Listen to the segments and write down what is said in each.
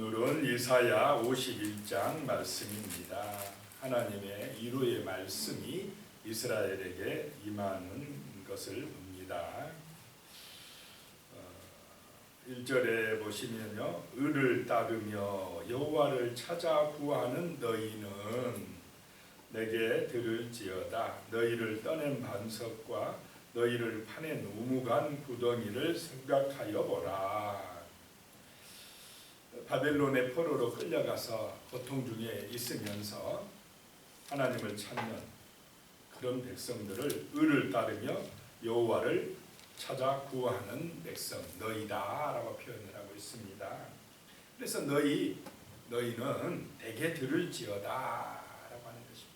오늘은 이사야 51장 말씀입니다. 하나님의 위로의 말씀이 이스라엘에게 임하는 것을 봅니다. 1절에 보시면요, 의를 따르며 여호와를 찾아 구하는 너희는 내게 들을지어다. 너희를 떠낸 반석과 너희를 파낸 우묵한 구덩이를 생각하여 보라. 바벨론의 포로로 끌려가서 고통 중에 있으면서 하나님을 찾는 그런 백성들을 의를 따르며 여호와를 찾아 구하는 백성 너희다라고 표현을 하고 있습니다. 그래서 너희는 내게 들을지어다라고 하는 것입니다.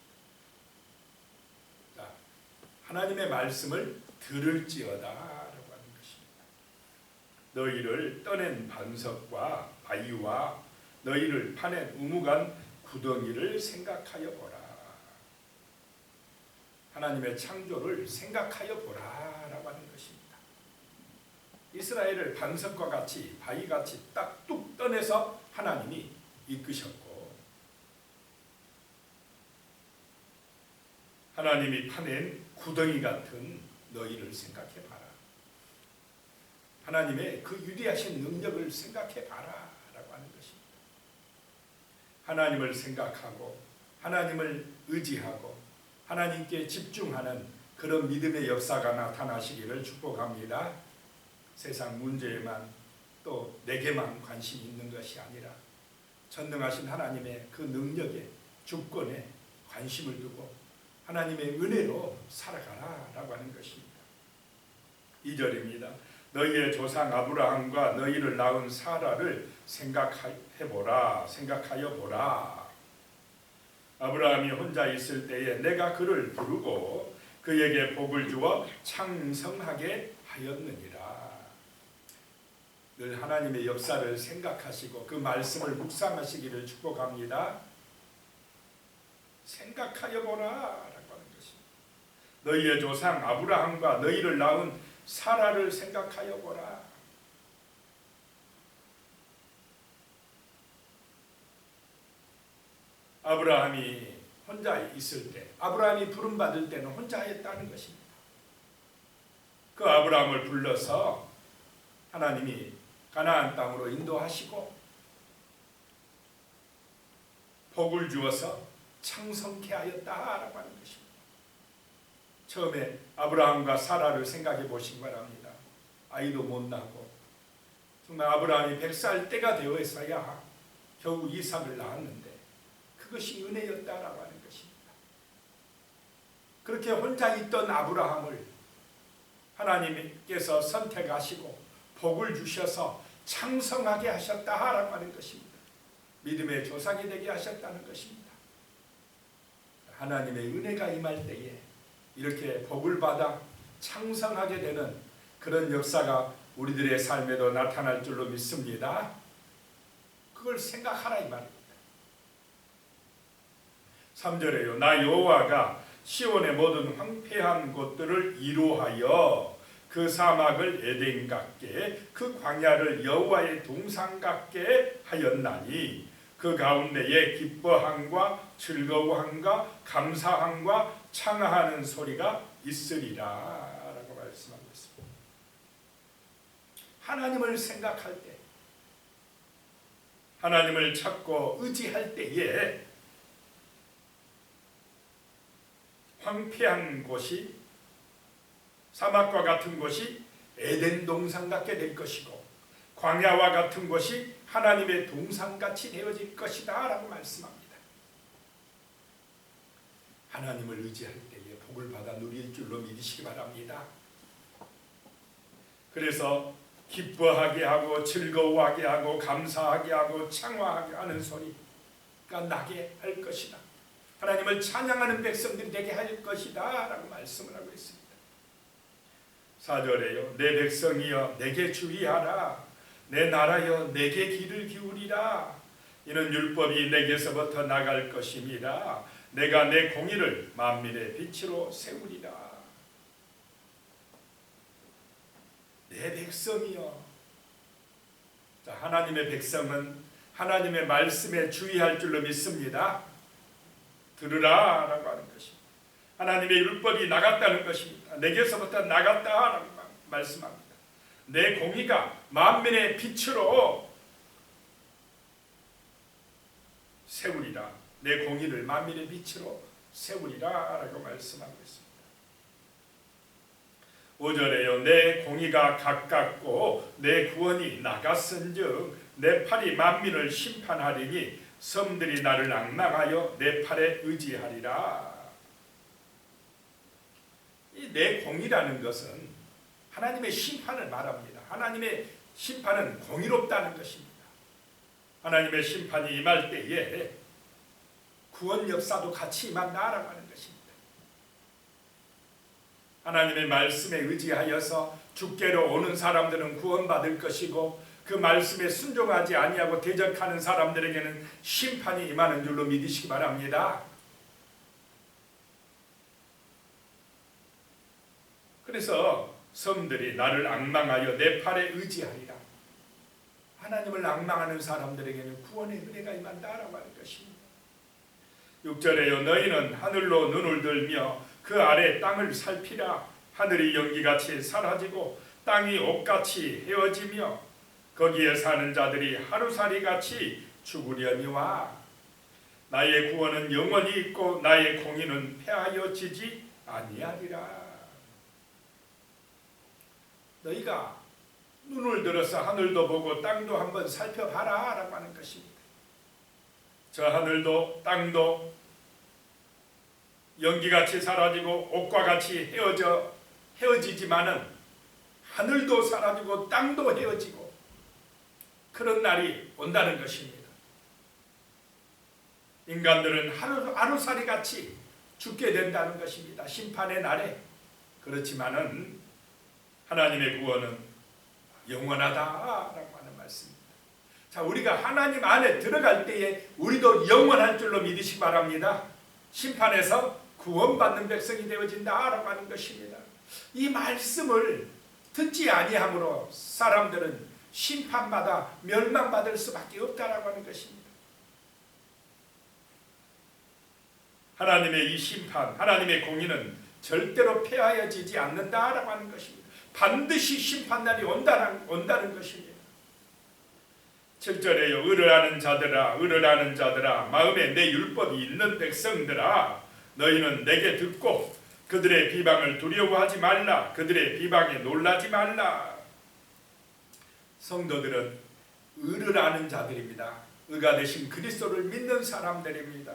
자, 하나님의 말씀을 들을지어다라고 하는 것입니다. 너희를 떠낸 반석과 바위와 너희를 파낸 우묵한 구덩이를 생각하여 보라. 하나님의 창조를 생각하여 보라라고 하는 것입니다. 이스라엘을 반석과 같이 바위같이 딱 뚝 떠내서 하나님이 이끄셨고, 하나님이 파낸 구덩이 같은 너희를 생각해 봐라. 하나님의 그 위대하신 능력을 생각해 봐라 라고 하는 것입니다. 하나님을 생각하고 하나님을 의지하고 하나님께 집중하는 그런 믿음의 역사가 나타나시기를 축복합니다. 세상 문제에만 또 내게만 관심이 있는 것이 아니라 전능하신 하나님의 그 능력에 주권에 관심을 두고 하나님의 은혜로 살아가라 라고 하는 것입니다. 2절입니다. 너희의 조상 아브라함과 너희를 낳은 사라를 생각하여 보라. 아브라함이 혼자 있을 때에 내가 그를 부르고 그에게 복을 주어 창성하게 하였느니라. 늘 하나님의 역사를 생각하시고 그 말씀을 묵상하시기를 축복합니다. 생각하여 보라 라고 하는 것입니다. 너희의 조상 아브라함과 너희를 낳은 사라를 생각하여 보라. 아브라함이 혼자 있을 때, 아브라함이 부름받을 때는 혼자 했다는 것입니다. 그 아브라함을 불러서 하나님이 가나안 땅으로 인도하시고 복을 주어서 창성케 하였다라고 하는 것입니다. 처음에 아브라함과 사라를 생각해 보시기 바랍니다. 아이도 못 낳고 정말 아브라함이 100살 때가 되어서야 겨우 이삭을 낳았는데 그것이 은혜였다라고 하는 것입니다. 그렇게 혼자 있던 아브라함을 하나님께서 선택하시고 복을 주셔서 창성하게 하셨다라고 하는 것입니다. 믿음의 조상이 되게 하셨다는 것입니다. 하나님의 은혜가 임할 때에 이렇게 복을 받아 창성하게 되는 그런 역사가 우리들의 삶에도 나타날 줄로 믿습니다. 그걸 생각하라 이 말입니다. 3절에요. 나 여호와가 시온의 모든 황폐한 곳들을 이루하여 그 사막을 에덴 같게 그 광야를 여호와의 동산 같게 하였나니 그 가운데에 기뻐함과 즐거워함과 감사함과 창하하는 소리가 있으리라 라고 말씀하고 있습니다. 하나님을 생각할 때, 하나님을 찾고 의지할 때에 황폐한 곳이 사막과 같은 곳이 에덴 동산 같게 될 것이고 광야와 같은 곳이 하나님의 동산같이 되어질 것이다 라고 말씀합니다. 하나님을 의지할 때에 복을 받아 누릴 줄로 믿으시기 바랍니다. 그래서 기뻐하게 하고 즐거워하게 하고 감사하게 하고 창화하게 하는 소리가 나게 할 것이다. 하나님을 찬양하는 백성들이 되게 할 것이다 라고 말씀을 하고 있습니다. 4절에요. 내 백성이여 내게 주의하라. 내 나라여 내게 귀를 기울이라. 이는 율법이 내게서부터 나갈 것임이라. 내가 내 공의를 만민의 빛으로 세우리라. 내 백성이여. 자, 하나님의 백성은 하나님의 말씀에 주의할 줄로 믿습니다. 들으라 라고 하는 것입니다. 하나님의 율법이 나갔다는 것입니다. 내게서부터 나갔다라고 말씀합니다. 내 공의가 만민의 빛으로 세우리라. 내 공의를 만민의 빛으로 세우리라 라고 말씀하고 있습니다. 5절에요. 내 공의가 가깝고 내 구원이 나갔은즉 내 팔이 만민을 심판하리니 섬들이 나를 앙망하여 내 팔에 의지하리라. 이 내 공의라는 것은 하나님의 심판을 말합니다. 하나님의 심판은 공의롭다는 것입니다. 하나님의 심판이 임할 때에 구원 역사도 같이 임한다라고 하는 것입니다. 하나님의 말씀에 의지하여서 주께로 오는 사람들은 구원받을 것이고 그 말씀에 순종하지 아니하고 대적하는 사람들에게는 심판이 임하는 줄로 믿으시기 바랍니다. 그래서 섬들이 나를 앙망하여 내 팔에 의지하리라. 하나님을 앙망하는 사람들에게는 구원의 은혜가 임한다라고 하는 것입니다. 6절에요. 너희는 하늘로 눈을 들며 그 아래 땅을 살피라. 하늘이 연기같이 사라지고 땅이 옷같이 헤어지며 거기에 사는 자들이 하루살이같이 죽으려니와 나의 구원은 영원히 있고 나의 공의는 패하여지지 아니하리라. 너희가 눈을 들어서 하늘도 보고 땅도 한번 살펴봐라 라고 하는 것입니다. 저 하늘도 땅도 연기같이 사라지고 옷과 같이 헤어지지만은 하늘도 사라지고 땅도 헤어지고 그런 날이 온다는 것입니다. 인간들은 하루살이같이 죽게 된다는 것입니다. 심판의 날에. 그렇지만은 하나님의 구원은 영원하다라고 하는 말씀입니다. 자, 우리가 하나님 안에 들어갈 때에 우리도 영원할 줄로 믿으시기 바랍니다. 심판에서 구원받는 백성이 되어진다라고 하는 것입니다. 이 말씀을 듣지 아니함으로 사람들은 심판받아 멸망받을 수밖에 없다라고 하는 것입니다. 하나님의 이 심판, 하나님의 공의는 절대로 폐하여지지 않는다라고 하는 것입니다. 반드시 심판날이 온다는 것입니다. 7절에요. 의를 하는 자들아 마음에 내 율법이 있는 백성들아 너희는 내게 듣고 그들의 비방을 두려워하지 말라. 그들의 비방에 놀라지 말라. 성도들은 의를 아는 자들입니다. 의가 되신 그리스도를 믿는 사람들입니다.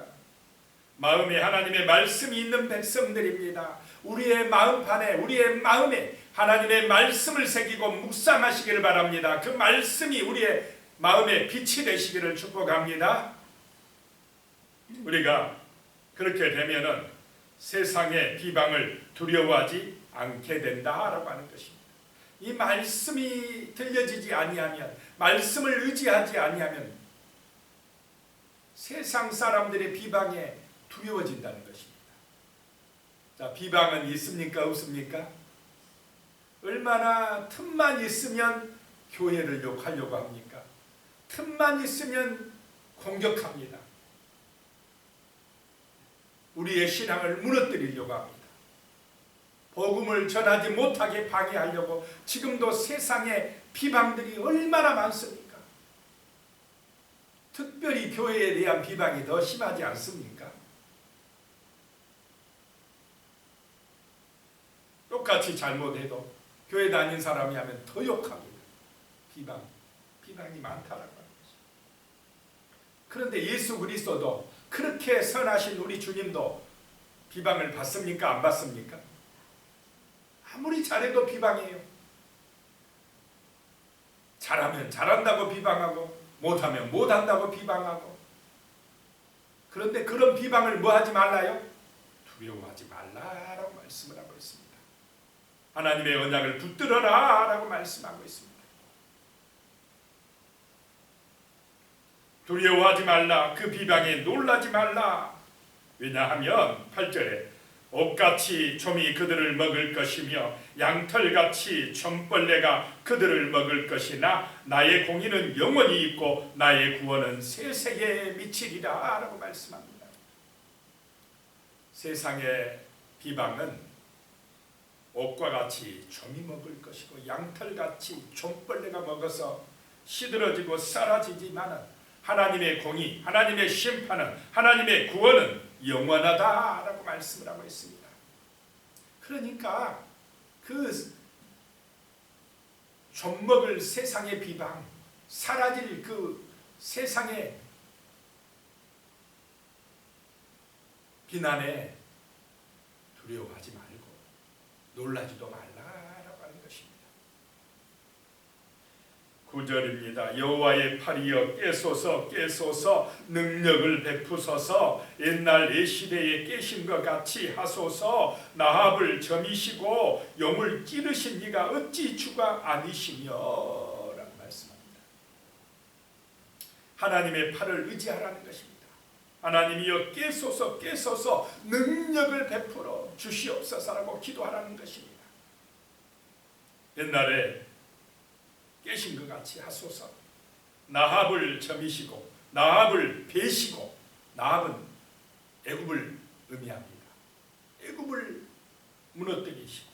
마음에 하나님의 말씀이 있는 백성들입니다. 우리의 마음판에 우리의 마음에 하나님의 말씀을 새기고 묵상하시기를 바랍니다. 그 말씀이 우리의 마음에 빛이 되시기를 축복합니다. 우리가 그렇게 되면은 세상의 비방을 두려워하지 않게 된다라고 하는 것입니다. 이 말씀이 들려지지 아니하면, 말씀을 의지하지 아니하면 세상 사람들의 비방에 두려워진다는 것입니다. 자, 비방은 있습니까? 없습니까? 얼마나 틈만 있으면 교회를 욕하려고 합니까? 틈만 있으면 공격합니다. 우리의 신앙을 무너뜨리려고 합니다. 복음을 전하지 못하게 방해하려고 지금도 세상에 비방들이 얼마나 많습니까? 특별히 교회에 대한 비방이 더 심하지 않습니까? 똑같이 잘못해도 교회 다닌 사람이 하면 더 욕합니다. 비방이 많다라고 하는 거죠. 그런데 예수 그리스도도 그렇게 선하신 우리 주님도 비방을 받습니까? 안 받습니까? 아무리 잘해도 비방해요. 잘하면 잘한다고 비방하고 못하면 못한다고 비방하고. 그런데 그런 비방을 뭐 하지 말라요? 두려워하지 말라라고 말씀을 하고 있습니다. 하나님의 언약을 붙들어라 라고 말씀하고 있습니다. 두려워하지 말라. 그 비방에 놀라지 말라. 왜냐하면 8절에 옥같이 좀이 그들을 먹을 것이며 양털같이 좀벌레가 그들을 먹을 것이나 나의 공의는 영원히 있고 나의 구원은 세세에 미치리라 라고 말씀합니다. 세상의 비방은 옥과 같이 좀이 먹을 것이고 양털같이 좀벌레가 먹어서 시들어지고 사라지지만 하나님의 공의, 하나님의 심판은, 하나님의 구원은 영원하다라고 말씀을 하고 있습니다. 그러니까 그 좀 먹을 세상의 비방, 사라질 그 세상의 비난에 두려워하지 말고 놀라지도 말라라고 하는 것입니다. 9절입니다. 여호와의 팔이여 깨소서 깨소서 능력을 베푸소서 옛날 내 시대에 깨신 것 같이 하소서 나합을 점이시고 용을 찌르신 이가 어찌 주가 아니시며 라고 말씀합니다. 하나님의 팔을 의지하라는 것입니다. 하나님이여 깨소서 깨소서 능력을 베풀어 주시옵소서라고 기도하라는 것입니다. 옛날에 깨신 것 같이 하소서. 나합을 점이시고 나합을 베시고, 나합은 애굽을 의미합니다. 애굽을 무너뜨리시고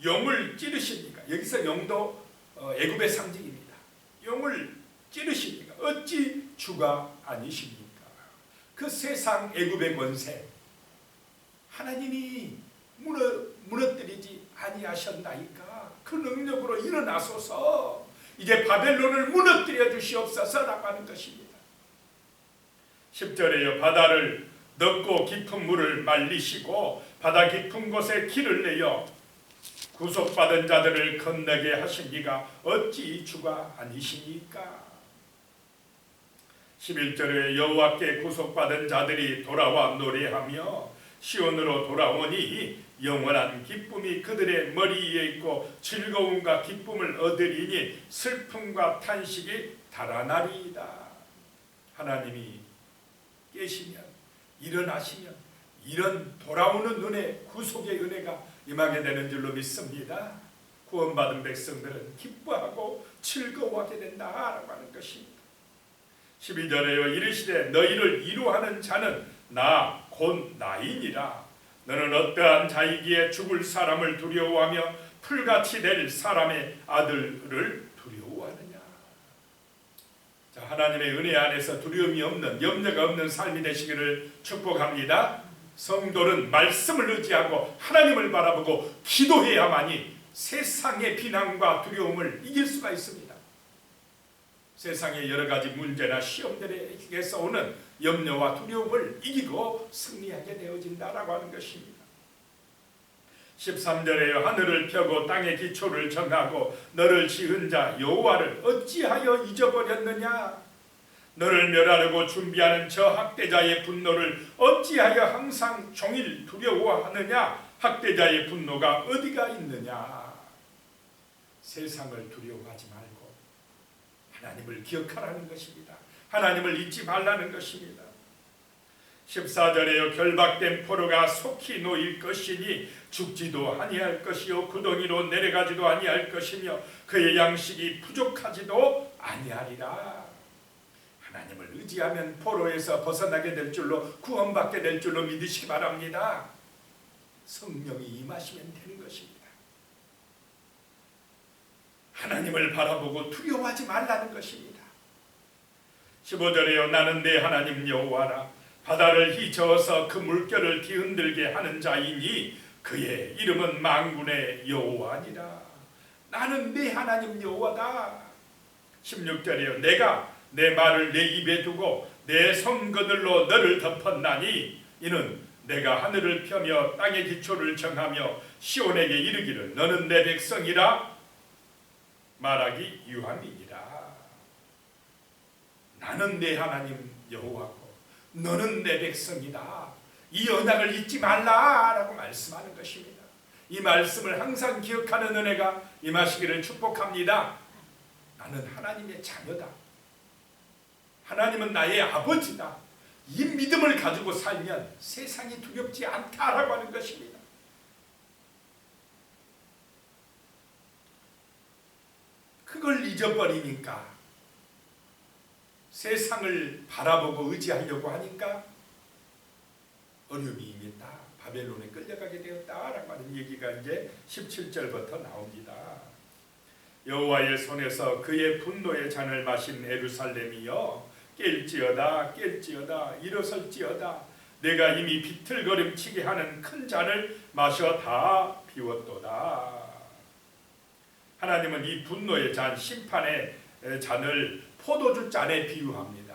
용을 찌르시니까, 여기서 용도 애굽의 상징입니다. 용을 찌르시니까 어찌 주가 아니십니까? 그 세상 애굽의 권세 하나님이 무너뜨리지 아니하셨나이까? 그 능력으로 일어나소서. 이제 바벨론을 무너뜨려 주시옵소서라고 하는 것입니다. 10절에요. 바다를 넓고 깊은 물을 말리시고 바다 깊은 곳에 길을 내어 구속받은 자들을 건너게 하신 이가 어찌 주가 아니시니까? 11절에 여호와께 구속받은 자들이 돌아와 노래하며 시온으로 돌아오니 영원한 기쁨이 그들의 머리 위에 있고 즐거움과 기쁨을 얻으리니 슬픔과 탄식이 달아나리이다. 하나님이 깨시면, 일어나시면 이런 돌아오는 은혜, 구속의 은혜가 임하게 되는 줄로 믿습니다. 구원받은 백성들은 기뻐하고 즐거워하게 된다라고 하는 것입니다. 12절에요. 이르시되 너희를 위로하는 자는 나 곧 나이니라. 너는 어떠한 자이기에 죽을 사람을 두려워하며 풀같이 될 사람의 아들을 두려워하느냐. 자, 하나님의 은혜 안에서 두려움이 없는, 염려가 없는 삶이 되시기를 축복합니다. 성도는 말씀을 의지하고 하나님을 바라보고 기도해야만이 세상의 비난과 두려움을 이길 수가 있습니다. 세상의 여러 가지 문제나 시험들에서 오는 염려와 두려움을 이기고 승리하게 되어진다라고 하는 것입니다. 13절에요. 하늘을 펴고 땅의 기초를 정하고 너를 지은 자 여호와를 어찌하여 잊어버렸느냐? 너를 멸하려고 준비하는 저 학대자의 분노를 어찌하여 항상 종일 두려워하느냐? 학대자의 분노가 어디가 있느냐? 세상을 두려워하지 말고 하나님을 기억하라는 것입니다. 하나님을 잊지 말라는 것입니다. 14절에요. 결박된 포로가 속히 놓일 것이니 죽지도 아니할 것이요 구덩이로 내려가지도 아니할 것이며 그의 양식이 부족하지도 아니하리라. 하나님을 의지하면 포로에서 벗어나게 될 줄로, 구원받게 될 줄로 믿으시기 바랍니다. 성령이 임하시면 되는 것입니다. 하나님을 바라보고 두려워하지 말라는 것입니다. 15절에요. 나는 내 하나님 여호와라. 바다를 휘저어서 그 물결을 뒤흔들게 하는 자이니 그의 이름은 만군의 여호와니라. 나는 내 하나님 여호와다. 16절에요. 내가 내 말을 내 입에 두고 내 손그늘로 너를 덮었나니 이는 내가 하늘을 펴며 땅의 기초를 정하며 시온에게 이르기를 너는 내 백성이라 말하기 유함이니라. 나는 내 하나님 여호와고 너는 내 백성이다. 이 언약을 잊지 말라라고 말씀하는 것입니다. 이 말씀을 항상 기억하는 은혜가 임하시기를 축복합니다. 나는 하나님의 자녀다. 하나님은 나의 아버지다. 이 믿음을 가지고 살면 세상이 두렵지 않다라고 하는 것입니다. 그걸 잊어버리니까, 세상을 바라보고 의지하려고 하니까 어려움이 있다. 바벨론에 끌려가게 되었다라고 하는 얘기가 이제 17절부터 나옵니다. 여호와의 손에서 그의 분노의 잔을 마신 예루살렘이여, 깰지어다 깰지어다 일어설지어다. 내가 이미 비틀거림치게 하는 큰 잔을 마셔 다 비웠도다. 하나님은 이 분노의 잔, 심판의 잔을 포도주 잔에 비유합니다.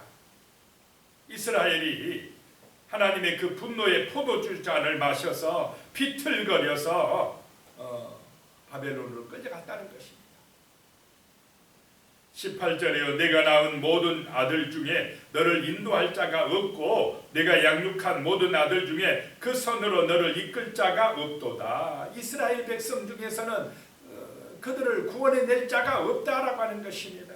이스라엘이 하나님의 그 분노의 포도주 잔을 마셔서 비틀거려서 바벨론으로 끌려갔다는 것입니다. 18절에요. 내가 낳은 모든 아들 중에 너를 인도할 자가 없고 내가 양육한 모든 아들 중에 그 손으로 너를 이끌 자가 없도다. 이스라엘 백성 중에서는 그들을 구원해낼 자가 없다라고 하는 것입니다.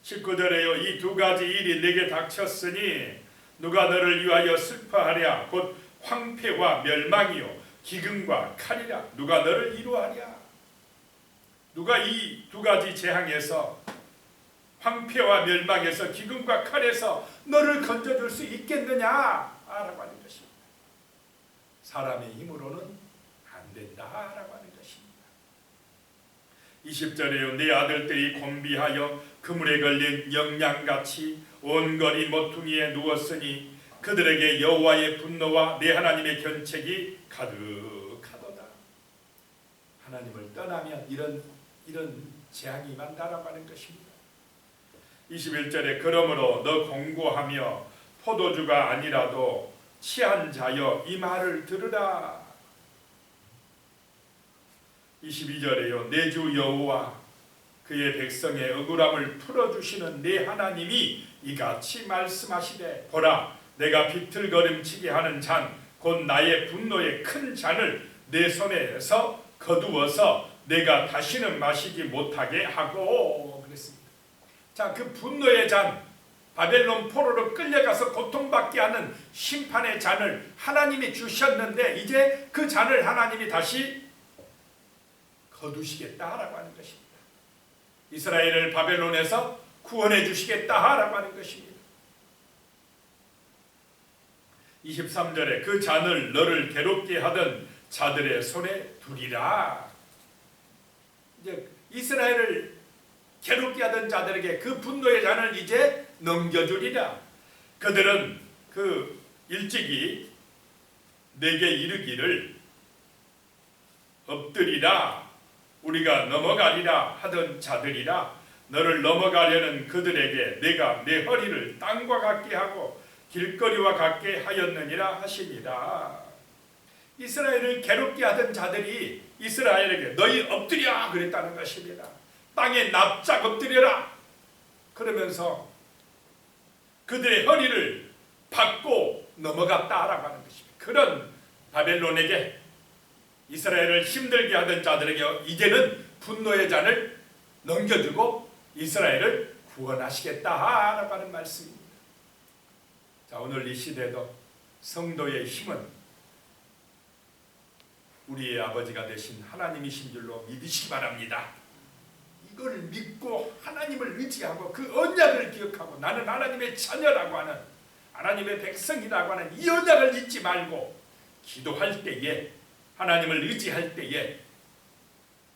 19절에요. 이 두 가지 일이 내게 닥쳤으니 누가 너를 위하여 슬퍼하랴. 곧 황폐와 멸망이요 기근과 칼이라. 누가 너를 이루하랴. 누가 이 두 가지 재앙에서, 황폐와 멸망에서, 기근과 칼에서 너를 건져줄 수 있겠느냐 라고 하는 것입니다. 사람의 힘으로는 안 된다라고 하는 것입니다. 20절에요. 내 아들들이 곤비하여 그물에 걸린 영양같이 온거리 모퉁이에 누웠으니 그들에게 여호와의 분노와 내 하나님의 견책이 가득하도다. 하나님을 떠나면 이런 재앙이 임한다라고 하는 것입니다. 21절에 그러므로 너 공고하며 포도주가 아니라도 취한 자여 이 말을 들으라. 22절에요. 내 주 여호와 그의 백성의 억울함을 풀어주시는 내 하나님이 이같이 말씀하시되 보라 내가 비틀거림치게 하는 잔 곧 나의 분노의 큰 잔을 내 손에서 거두어서 내가 다시는 마시지 못하게 하고 그랬습니다. 자, 그 분노의 잔, 바벨론 포로로 끌려가서 고통받게 하는 심판의 잔을 하나님이 주셨는데 이제 그 잔을 하나님이 다시 거두시겠다라고 하는 것입니다. 이스라엘을 바벨론에서 구원해 주시겠다라고 하는 것입니다. 23절에 그 잔을 너를 괴롭게 하던 자들의 손에 두리라. 이제 이스라엘을 괴롭게 하던 자들에게 그 분노의 잔을 이제 넘겨주리라. 그들은 그 일찍이 내게 이르기를 엎드리라 우리가 넘어가리라 하던 자들이라. 너를 넘어가려는 그들에게 내가 내 허리를 땅과 같게 하고 길거리와 같게 하였느니라 하시니라. 이스라엘을 괴롭게 하던 자들이 이스라엘에게 너희 엎드려 그랬다는 것입니다. 땅에 납작 엎드려라 그러면서 그들의 허리를 받고 넘어갔다라고 하는 것입니다. 그런 바벨론에게, 이스라엘을 힘들게 하던 자들에게 이제는 분노의 잔을 넘겨주고 이스라엘을 구원하시겠다라고 하는 말씀입니다. 자, 오늘 이 시대도 성도의 힘은 우리의 아버지가 되신 하나님이신 줄로 믿으시기 바랍니다. 이걸 믿고 하나님을 의지하고 그 언약을 기억하고 나는 하나님의 자녀라고 하는, 하나님의 백성이라고 하는 이 언약을 잊지 말고 기도할 때에, 하나님을 의지할 때에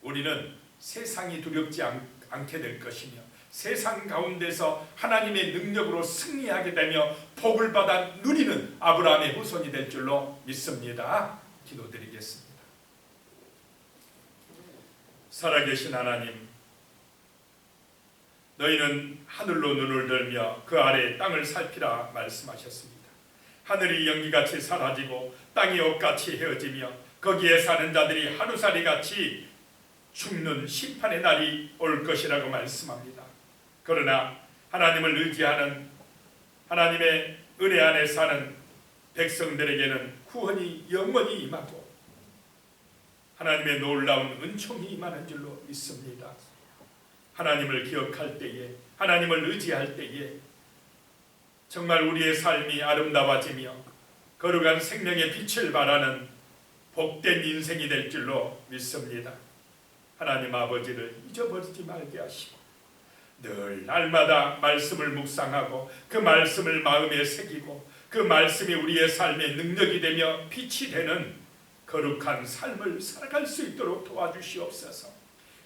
우리는 세상이 두렵지 않게 될 것이며 세상 가운데서 하나님의 능력으로 승리하게 되며 복을 받아 누리는 아브라함의 후손이 될 줄로 믿습니다. 기도드리겠습니다. 살아계신 하나님, 너희는 하늘로 눈을 들며 그 아래 땅을 살피라 말씀하셨습니다. 하늘이 연기같이 사라지고 땅이 옷같이 헤어지며 거기에 사는 자들이 하루살이같이 죽는 심판의 날이 올 것이라고 말씀합니다. 그러나 하나님을 의지하는, 하나님의 은혜 안에 사는 백성들에게는 구원이 영원히 임하고 하나님의 놀라운 은총이 임하는 줄로 믿습니다. 하나님을 기억할 때에, 하나님을 의지할 때에 정말 우리의 삶이 아름다워지며 거룩한 생명의 빛을 발하는 복된 인생이 될 줄로 믿습니다. 하나님 아버지를 잊어버리지 말게 하시고 늘 날마다 말씀을 묵상하고 그 말씀을 마음에 새기고 그 말씀이 우리의 삶의 능력이 되며 빛이 되는 거룩한 삶을 살아갈 수 있도록 도와주시옵소서.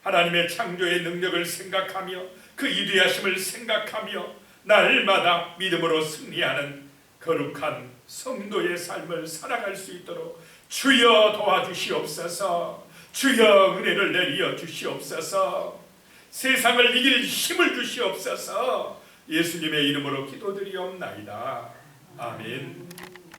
하나님의 창조의 능력을 생각하며 그 위대하심을 생각하며 날마다 믿음으로 승리하는 거룩한 성도의 삶을 살아갈 수 있도록 주여 도와주시옵소서. 주여 은혜를 내려 주시옵소서. 세상을 이길 힘을 주시옵소서. 예수님의 이름으로 기도드리옵나이다. 아멘.